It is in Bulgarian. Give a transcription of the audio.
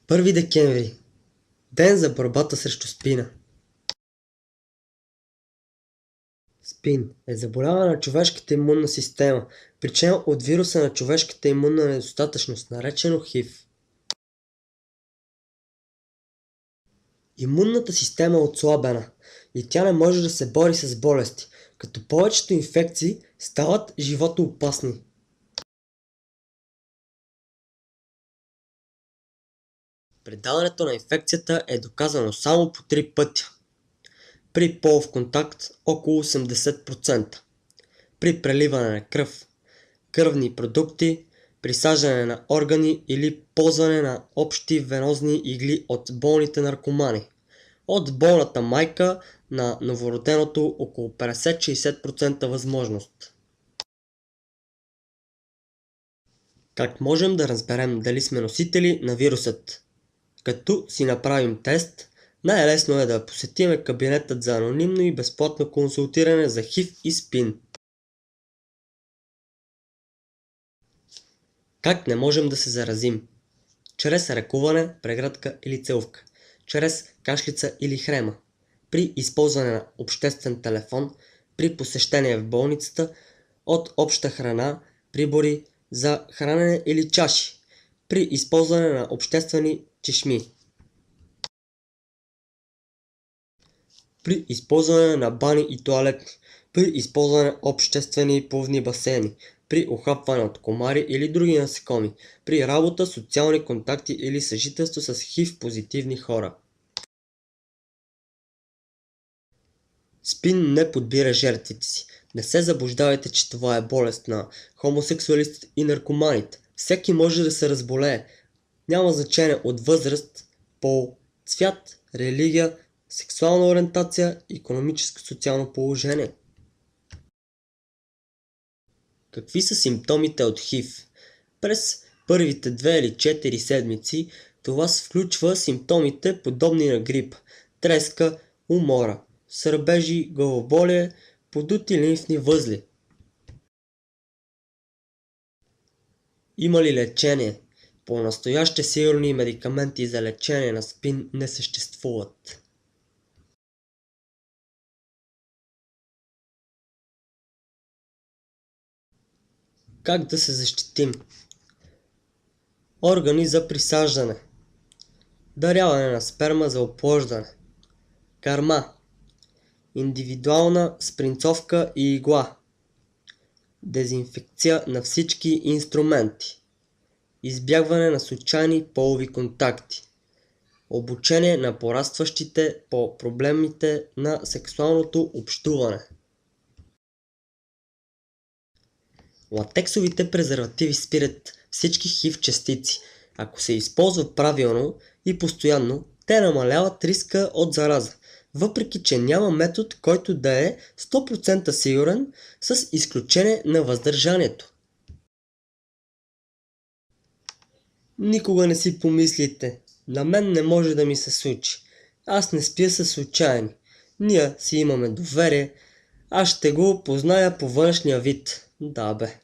1 декември. Ден за борбата срещу спина. СПИН е заболяване на човешката имунна система, причинено от вируса на човешката имунна недостатъчност, наречено ХИВ. Имунната система е отслабена и тя не може да се бори с болести, като повечето инфекции стават животоопасни. Предаването на инфекцията е доказано само по 3 пътя. При полов контакт около 80%, при преливане на кръв, кръвни продукти, при сажане на органи или ползване на общи венозни игли от болните наркомани. От болната майка на новороденото около 50-60% възможност. Как можем да разберем дали сме носители на вирусът? Като си направим тест, най-лесно е да посетим кабинетът за анонимно и безплатно консултиране за ХИВ и СПИН. Как не можем да се заразим? Чрез ръкуване, прегръдка или целувка, чрез кашлица или хрема, при използване на обществен телефон, при посещение в болницата, от обща храна, прибори за хранене или чаши, при използване на обществени чешми, при използване на бани и тоалетни, при използване на обществени плувни басейни, при ухапване от комари или други насекоми, при работа, социални контакти или съжителство с ХИВ позитивни хора. СПИН не подбира жертвите си. Не се заблуждавайте, че това е болест на хомосексуалистите и наркоманите. Всеки може да се разболее. Няма значение от възраст, пол, цвят, религия, сексуална ориентация, икономическо социално положение. Какви са симптомите от ХИВ? През първите 2 или 4 седмици това включва симптомите подобни на грип, треска, умора, сърбежи, главоболие, подути лимфни възли. Има ли лечение? По-настояще сигурни медикаменти за лечение на СПИН не съществуват. Как да се защитим? Органи за присаждане, даряване на сперма за оплождане, карма, индивидуална спринцовка и игла, дезинфекция на всички инструменти, избягване на случайни полови контакти, обучение на порастващите по проблемите на сексуалното общуване. Латексовите презервативи спират всички ХИВ частици. Ако се използва правилно и постоянно, те намаляват риска от зараза, въпреки че няма метод, който да е 100% сигурен, с изключение на въздържанието. Никога не си помислите, на мен не може да ми се случи. Аз не спя със случайни. Ние си имаме доверие. Аз ще го позная по външния вид. Да бе.